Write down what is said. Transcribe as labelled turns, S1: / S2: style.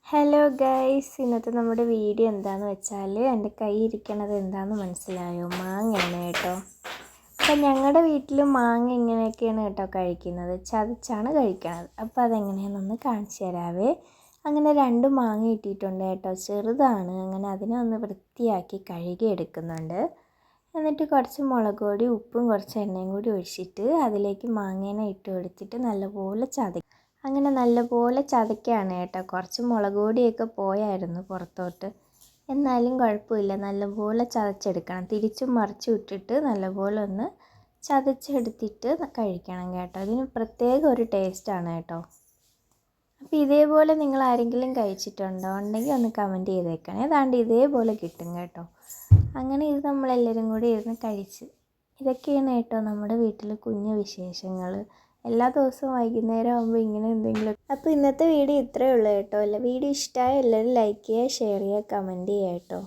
S1: Hello guys, ഇന്നത്തെ നമ്മുടെ video എന്താണെന്ന് വെച്ചാൽ എൻ്റെ കയ്യിൽ ഇരിക്കണത് എന്താണെന്ന് മനസ്സിലായോ? മാങ്ങയാണ് കേട്ടോ. അപ്പം ഞങ്ങളുടെ വീട്ടിൽ മാങ്ങ ഇങ്ങനെയൊക്കെയാണ് കേട്ടോ കഴിക്കുന്നത്, ചതച്ചാണ് കഴിക്കണത്. അപ്പോൾ അതെങ്ങനെയാണെന്നൊന്ന് കാണിച്ചു തരാവേ. അങ്ങനെ 2 മാങ്ങ ഇട്ടിട്ടുണ്ട് കേട്ടോ, ചെറുതാണ്. അങ്ങനെ അതിനെ ഒന്ന് വൃത്തിയാക്കി കഴുകി എടുക്കുന്നുണ്ട്. എന്നിട്ട് കുറച്ച് മുളക് പൊടി, ഉപ്പും കുറച്ച് എണ്ണയും കൂടി ഒഴിച്ചിട്ട് അതിലേക്ക് മാങ്ങേനെ ഇട്ട് കൊടുത്തിട്ട് നല്ലപോലെ അങ്ങനെ നല്ലപോലെ ചതയ്ക്കുകയാണ് കേട്ടോ. കുറച്ച് മുളക് പൊടിയൊക്കെ പോയായിരുന്നു പുറത്തോട്ട്, എന്നാലും കുഴപ്പമില്ല. നല്ലപോലെ ചതച്ചെടുക്കണം. തിരിച്ചും മറിച്ചും ഇട്ടിട്ട് നല്ലപോലെ ഒന്ന് ചതച്ചെടുത്തിട്ട് കഴിക്കണം കേട്ടോ. ഇതിന് പ്രത്യേക ഒരു ടേസ്റ്റാണ് കേട്ടോ. അപ്പോൾ ഇതേപോലെ നിങ്ങൾ ആരെങ്കിലും കഴിച്ചിട്ടുണ്ടോ? ഉണ്ടെങ്കിൽ ഒന്ന് കമൻറ്റ് ചെയ്തേക്കണേ. ഏതാണ്ട് ഇതേപോലെ കിട്ടും കേട്ടോ. അങ്ങനെ ഇത് നമ്മളെല്ലാവരും കൂടി ഇരുന്ന് കഴിച്ച്. ഇതൊക്കെയാണ് കേട്ടോ നമ്മുടെ വീട്ടിൽ കുഞ്ഞു വിശേഷങ്ങൾ. എല്ലാ ദിവസവും വൈകുന്നേരം ആകുമ്പോൾ ഇങ്ങനെ എന്തെങ്കിലും. അപ്പോൾ ഇന്നത്തെ വീഡിയോ ഇത്രയേ ഉള്ളൂ കേട്ടോ. വീഡിയോ ഇഷ്ടമായ എല്ലാവരും ലൈക്ക് ചെയ്യുക, ഷെയർ ചെയ്യുക, കമൻറ്റ് ചെയ്യുക കേട്ടോ.